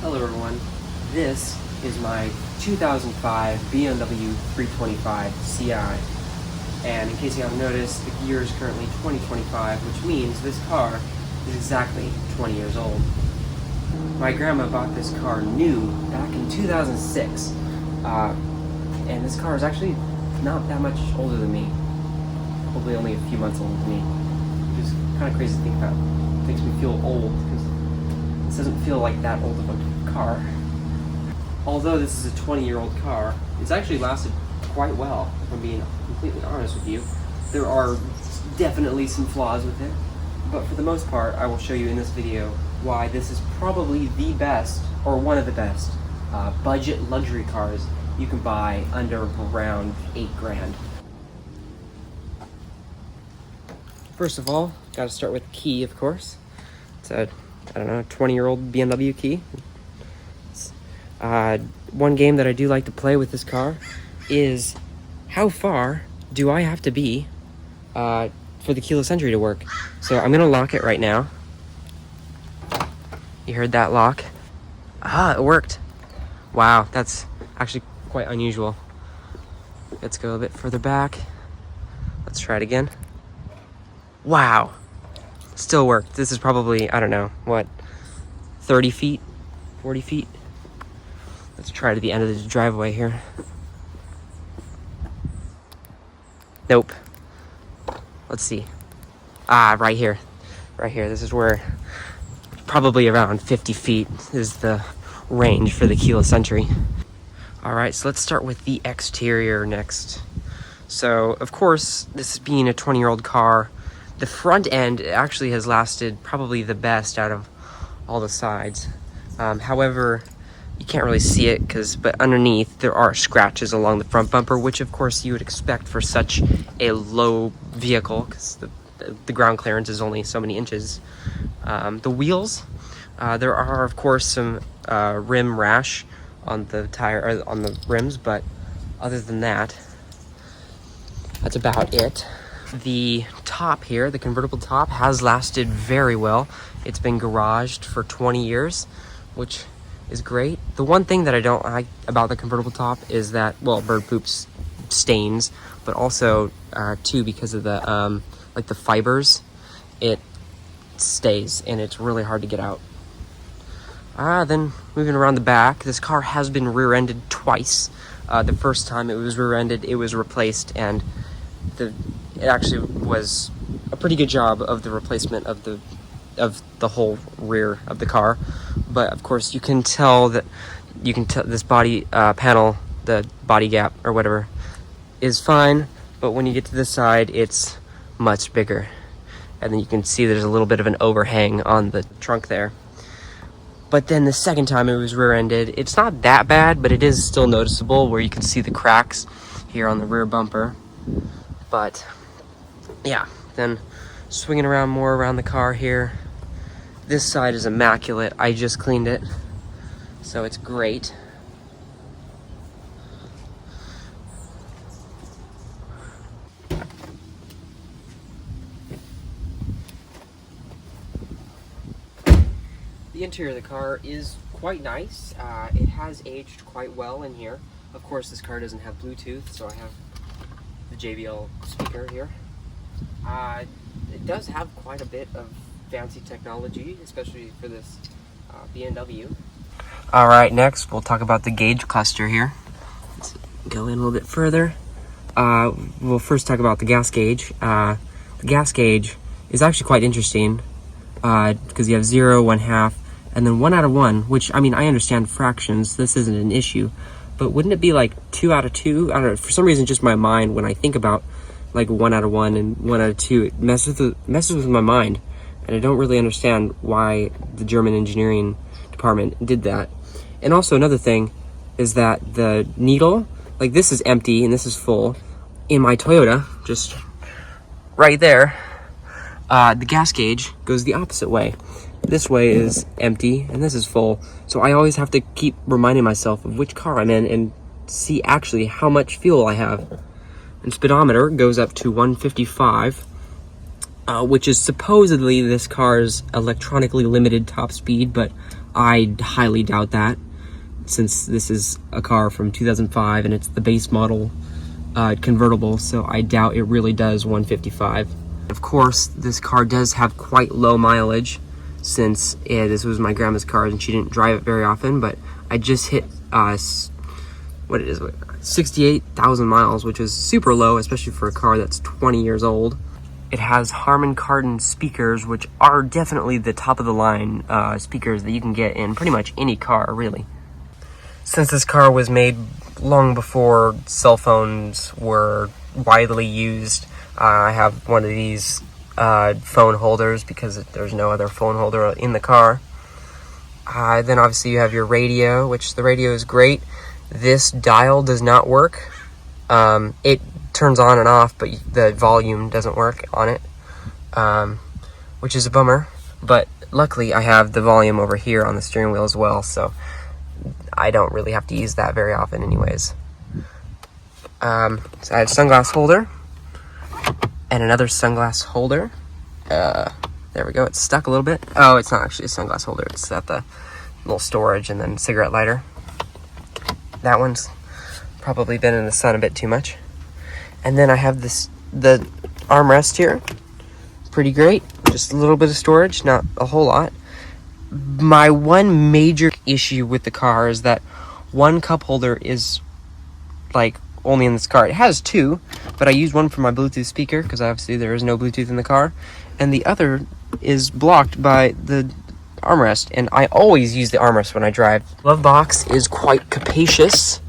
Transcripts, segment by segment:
Hello everyone, this is my 2005 BMW 325 Ci, and in case you haven't noticed, the year is currently 2025, which means this car is exactly 20 years old. My grandma bought this car new back in 2006, and this car is actually not that much older than me, probably only a few months older than me, which is kind of crazy to think about. It makes me feel old, because this doesn't feel like that old of a car. Although this is a 20-year-old car, it's actually lasted quite well, if I'm being completely honest with you. There are definitely some flaws with it, but for the most part, I will show you in this video why this is probably the best, or one of the best, budget luxury cars you can buy under around $8,000. First of all, gotta start with the key, of course. It's a, 20-year-old BMW key. One game that I do like to play with this car is how far do I have to be for the keyless entry to work. So I'm gonna lock it right now. You heard that lock? Ah, it worked. Wow, that's actually quite unusual. Let's go a bit further back. Let's try it again. Wow, still worked. This is probably, I don't know, what, 30 feet, 40 feet? Let's try to the end of the driveway here. Nope. Let's see. Ah, right here. Right here. This is where probably around 50 feet is the range for the keyless entry. All right, so let's start with the exterior next. So, of course, this being a 20-year-old car, the front end actually has lasted probably the best out of all the sides. However, you can't really see it but underneath there are scratches along the front bumper, which of course you would expect for such a low vehicle, because the ground clearance is only so many inches. The wheels, there are of course some rim rash on the tire, or on the rims, but other than that, that's about it. The top here, the convertible top, has lasted very well. It's been garaged for 20 years, which is great. The one thing that I don't like about the convertible top is that, well, bird poop stains, but also too, because of the like the fibers, it stays and it's really hard to get out. Then moving around the back, this car has been rear-ended twice. The first time it was rear-ended, it was replaced, and it actually was a pretty good job of the replacement of the whole rear of the car. But of course you can tell this body panel, the body gap or whatever, is fine, but when you get to this side it's much bigger, and then you can see there's a little bit of an overhang on the trunk there. But then the second time it was rear-ended, it's not that bad, but it is still noticeable where you can see the cracks here on the rear bumper. But yeah, then swinging around more around the car here, this side is immaculate. I just cleaned it, so it's great. The interior of the car is quite nice. It has aged quite well in here. Of course, this car doesn't have Bluetooth, so I have the JBL speaker here. It does have quite a bit of fancy technology, especially for this BMW. All right, next we'll talk about the gauge cluster here. Let's go in a little bit further. We'll first talk about the gas gauge. The gas gauge is actually quite interesting because you have 0, 1/2, and then 1 out of 1, which, I mean, I understand fractions. This isn't an issue. But wouldn't it be like 2 out of 2? I don't know. For some reason, just my mind, when I think about like 1 out of 1 and 1 out of 2, it messes with my mind. And I don't really understand why the German engineering department did that. And also another thing is that the needle, like this is empty and this is full. In my Toyota, just right there, the gas gauge goes the opposite way. This way is empty and this is full. So I always have to keep reminding myself of which car I'm in and see actually how much fuel I have. And speedometer goes up to 155, which is supposedly this car's electronically limited top speed, but I highly doubt that, since this is a car from 2005 and it's the base model convertible, so I doubt it really does 155. Of course, this car does have quite low mileage, since this was my grandma's car and she didn't drive it very often, but I just hit 68,000 miles, which is super low, especially for a car that's 20 years old. It has Harman Kardon speakers, which are definitely the top of the line speakers that you can get in pretty much any car, really. Since this car was made long before cell phones were widely used, I have one of these phone holders because there's no other phone holder in the car. Then obviously you have your radio, which the radio is great. This dial does not work. It turns on and off, but the volume doesn't work on it, which is a bummer. But luckily I have the volume over here on the steering wheel as well, so I don't really have to use that very often anyways. So I have a sunglass holder and another sunglass holder. There we go, it's stuck a little bit. Oh, it's not actually a sunglass holder, it's at the little storage, and then cigarette lighter. That one's probably been in the sun a bit too much. And then I have the armrest here. Pretty great, just a little bit of storage, not a whole lot. My one major issue with the car is that one cup holder is like only in this car. It has two, but I use one for my Bluetooth speaker because obviously there is no Bluetooth in the car, and the other is blocked by the armrest, and I always use the armrest when I drive. Glove box is quite capacious.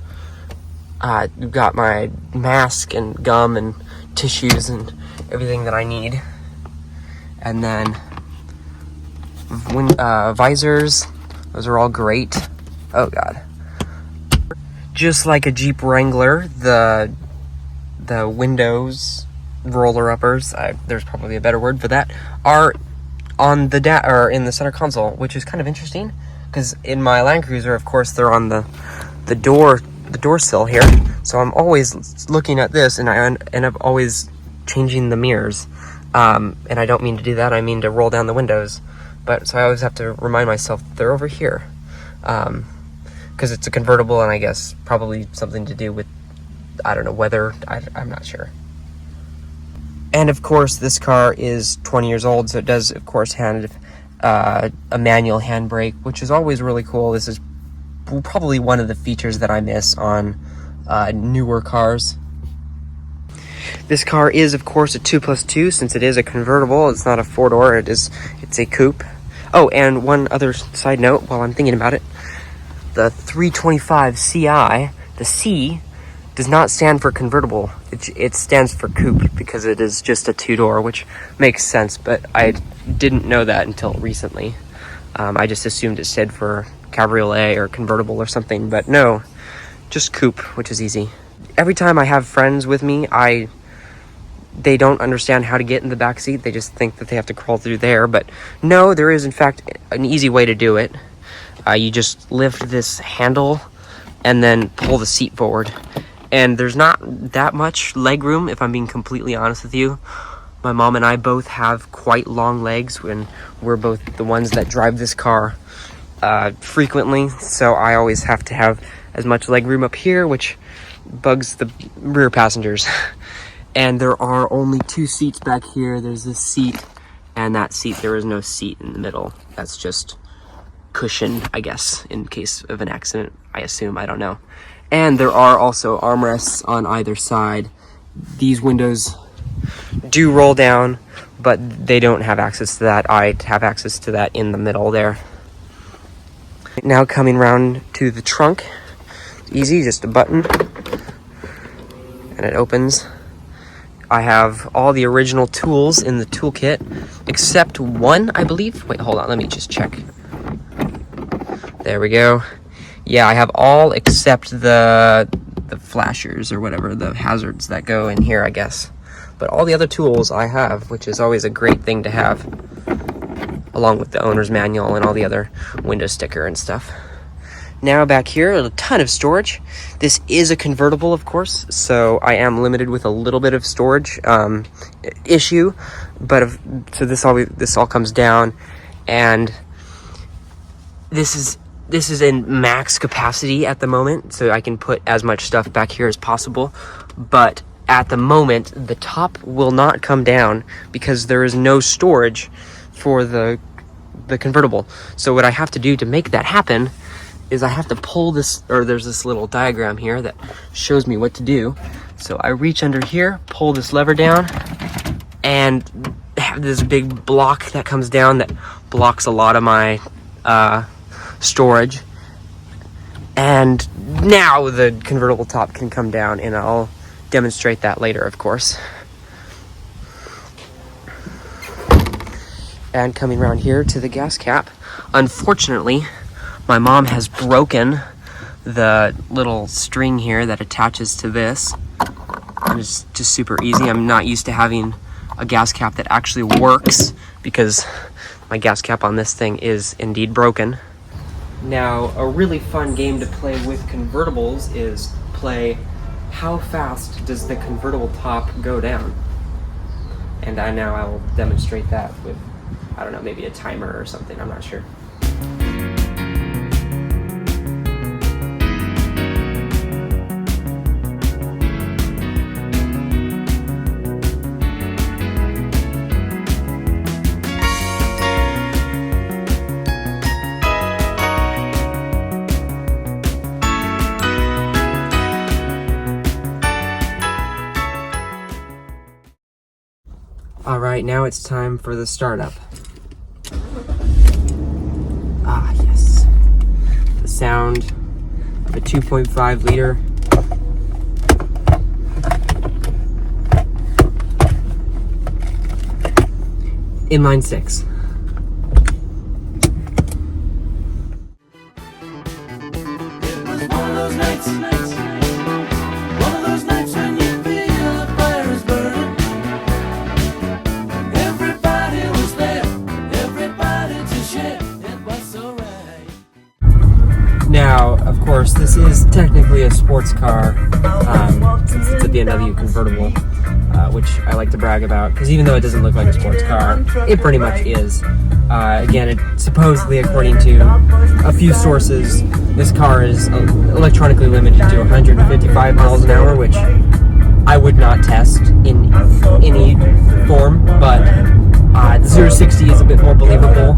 You've got my mask and gum and tissues and everything that I need. And then visors, those are all great. Oh god. Just like a Jeep Wrangler, the windows, roller uppers, there's probably a better word for that, are on the or in the center console, which is kind of interesting because in my Land Cruiser, of course, they're on the door sill here. So I'm always looking at this, and I end up always changing the mirrors. And I don't mean to do that. I mean to roll down the windows. But so I always have to remind myself that they're over here, because it's a convertible, and I guess probably something to do with, I don't know, weather. I'm not sure. And of course, this car is 20 years old, so it does, of course, have a manual handbrake, which is always really cool. This is probably one of the features that I miss on newer cars. This car is, of course, a 2+2, since it is a convertible. It's not a four-door, it's a coupe. Oh, and one other side note while I'm thinking about it. The 325 CI, the C, does not stand for convertible. It stands for coupe because it is just a two-door, which makes sense, but I didn't know that until recently. I just assumed it stood for cabriolet or convertible or something, but no, just coupe, which is easy. Every time I have friends with me, they don't understand how to get in the back seat. They just think that they have to crawl through there, but no, there is in fact an easy way to do it. You just lift this handle and then pull the seat forward. And there's not that much leg room, if I'm being completely honest with you. My mom and I both have quite long legs, and we're both the ones that drive this car frequently, so I always have to have as much leg room up here, which bugs the rear passengers. And there are only two seats back here. There's this seat and that seat. There is no seat in the middle. That's just cushioned, I guess, in case of an accident, I assume. I don't know. And there are also armrests on either side. These windows do roll down, but they don't have access to that. I have access to that in the middle there. Now coming around to the trunk. Easy, just a button, and it opens. I have all the original tools in the toolkit, except one, I believe. Wait, hold on, let me just check. There we go. Yeah, I have all except the flashers or whatever, the hazards that go in here, I guess. But all the other tools I have, which is always a great thing to have, along with the owner's manual and all the other window sticker and stuff. Now back here, a ton of storage. This is a convertible, of course, so I am limited with a little bit of storage issue. But so this all comes down, and this is in max capacity at the moment, so I can put as much stuff back here as possible. But at the moment, the top will not come down because there is no storage for the convertible. So what I have to do to make that happen is I have to pull this, or there's this little diagram here that shows me what to do. So I reach under here, pull this lever down, and have this big block that comes down that blocks a lot of my storage. And now the convertible top can come down, and I'll demonstrate that later, of course. And coming around here to the gas cap, unfortunately, my mom has broken the little string here that attaches to this. And it's just super easy. I'm not used to having a gas cap that actually works because my gas cap on this thing is indeed broken. Now, a really fun game to play with convertibles is play how fast does the convertible top go down? And I will demonstrate that with, I don't know, maybe a timer or something, I'm not sure. All right, now it's time for the startup. Ah, yes. The sound of a 2.5 liter inline six. It was one of those nights, one of those nights when you feel the fire is burning. Everybody was there, everybody to share. It was so right. Now, of course, this is technically a sports car, since it's a BMW convertible, which I like to brag about, because even though it doesn't look like a sports car, it pretty much is. Again, it supposedly, according to a few sources, this car is electronically limited to 155 miles an hour, which I would not test in any form, but the 0-60 is a bit more believable,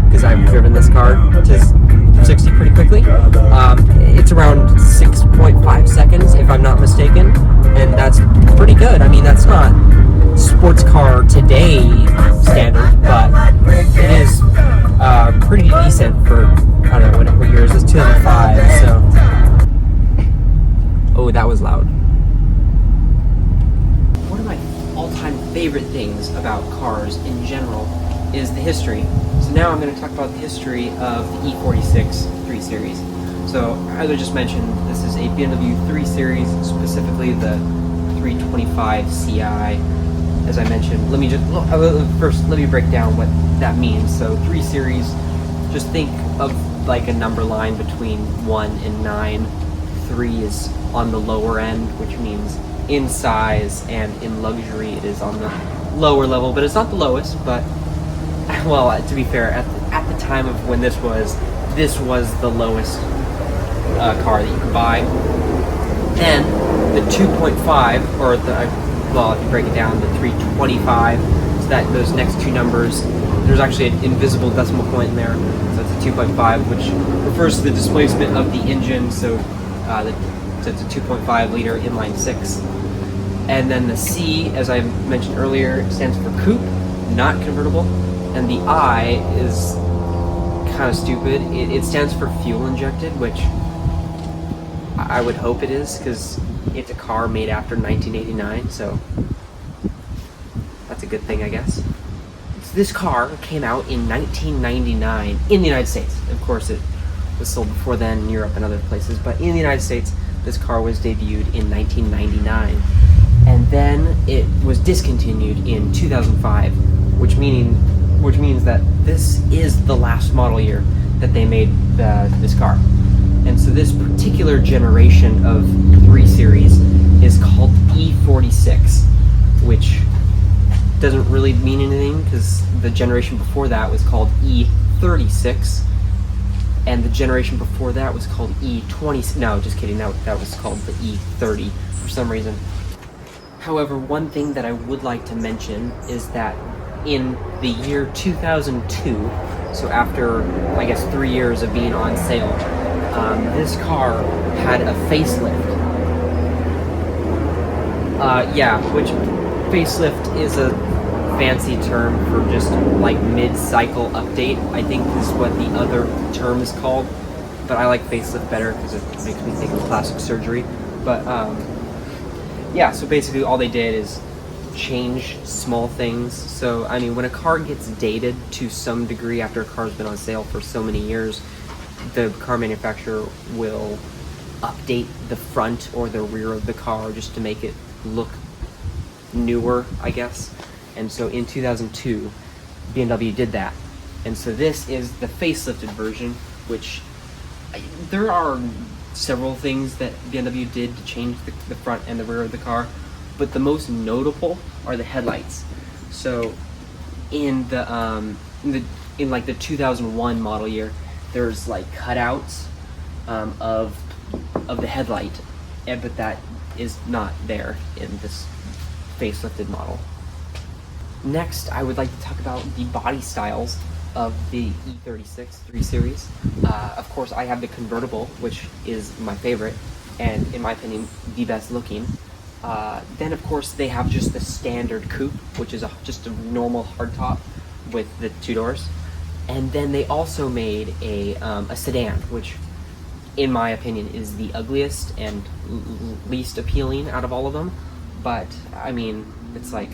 because I've driven this car to 60 pretty quickly. It's around 6.5 seconds, if I'm not mistaken, and that's pretty good. I mean, that's not sports car today standard, but it is pretty decent for, I don't know, what year is this? 2005, so. Oh, that was loud. One of my all-time favorite things about cars in general is the history. So now I'm going to talk about the history of the E46 3 Series. So, as I just mentioned, this is a BMW 3 Series, specifically the 325 Ci. As I mentioned, let me break down what that means. So 3 Series, just think of like a number line between 1 and 9. 3 is on the lower end, which means in size and in luxury it is on the lower level, but it's not the lowest. But, well, to be fair, at the time of when this was the lowest car that you could buy. Then the 2.5, or well, if you break it down, the 325, so that those next two numbers, there's actually an invisible decimal point in there, so it's a 2.5, which refers to the displacement of the engine, so it's a 2.5 liter inline six. And then the C, as I mentioned earlier, stands for coupe, not convertible, and the I is kind of stupid. It stands for fuel injected, which I would hope it is, because it's a car made after 1989, so that's a good thing, I guess. So this car came out in 1999 in the United States. Of course, it was sold before then in Europe and other places, but in the United States, this car was debuted in 1999. And then it was discontinued in 2005, which means that this is the last model year that they made this car. And so this particular generation of 3 Series is called E46, which doesn't really mean anything because the generation before that was called E36. and the generation before that was called E20. No, just kidding. That was called the E30 for some reason. However, one thing that I would like to mention is that in the year 2002, so after, I guess, 3 years of being on sale, this car had a facelift. Yeah, which facelift is a fancy term for just like mid-cycle update, I think is what the other term is called. But I like facelift better because it makes me think of plastic surgery. But yeah, so basically all they did is change small things. So I mean, when a car gets dated to some degree after a car's been on sale for so many years, the car manufacturer will update the front or the rear of the car just to make it look newer, I guess. And so in 2002, BMW did that. And so this is the facelifted version, which there are several things that BMW did to change the front and the rear of the car, but the most notable are the headlights. So in like the 2001 model year, there's like cutouts of the headlight, but that is not there in this facelifted model. Next, I would like to talk about the body styles of the E36 3 Series. Of course, I have the convertible, which is my favorite, and in my opinion, the best looking. Then, of course, they have just the standard coupe, which is just a normal hardtop with the 2 doors. And then they also made a sedan, which, in my opinion, is the ugliest and least appealing out of all of them. But, I mean, it's like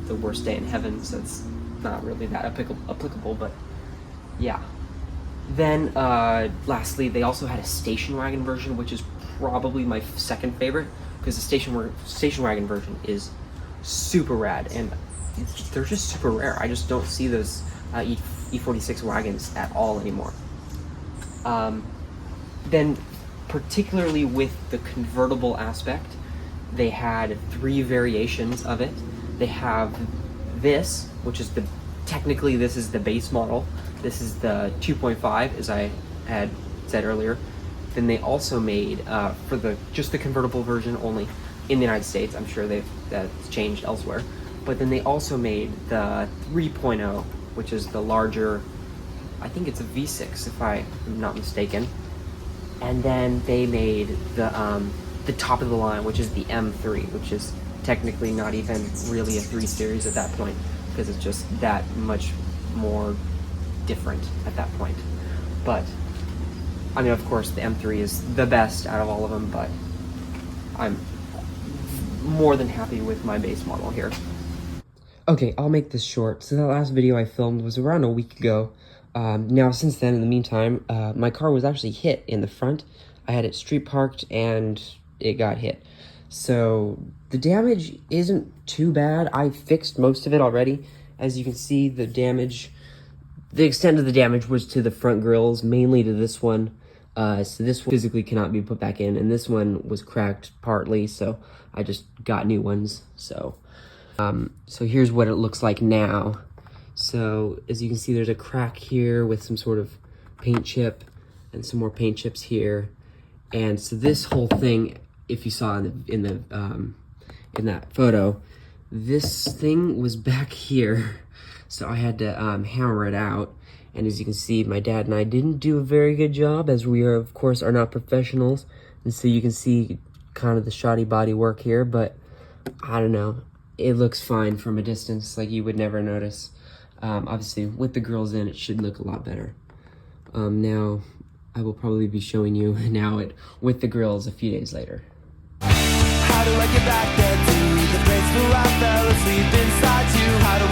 the worst day in heaven, so it's not really that applicable, but yeah. Then, lastly, they also had a station wagon version, which is probably my second favorite, because the station wagon version is super rad, and they're just super rare. I just don't see those E46 wagons at all anymore. Then, particularly with the convertible aspect, they had 3 variations of it. They have this, which is technically this is the base model. This is the 2.5, as I had said earlier. Then they also made, for just the convertible version only in the United States, I'm sure that's changed elsewhere, but then they also made the 3.0, which is the larger, I think it's a V6 if I am not mistaken. And then they made the top of the line, which is the M3, which is technically not even really a 3 Series at that point, because it's just that much more different at that point. But I mean, of course, the M3 is the best out of all of them, but I'm more than happy with my base model here. Okay, I'll make this short. So that last video I filmed was around a week ago. Now, since then, in the meantime, my car was actually hit in the front. I had it street parked and it got hit. So the damage isn't too bad. I fixed most of it already. As you can see, the extent of the damage was to the front grills, mainly to this one. So this one physically cannot be put back in, and this one was cracked partly, so I just got new ones. So here's what it looks like now. So as you can see, there's a crack here with some sort of paint chip and some more paint chips here. And so this whole thing, if you saw in that photo, this thing was back here. So I had to hammer it out. And as you can see, my dad and I didn't do a very good job, as we are, of course, are not professionals. And so you can see kind of the shoddy body work here, but I don't know. It looks fine from a distance, like you would never notice. Obviously, with the grills in, it should look a lot better. Now, I will probably be showing you now with the grills a few days later. How do I get back there to the place where I fell asleep inside you? How do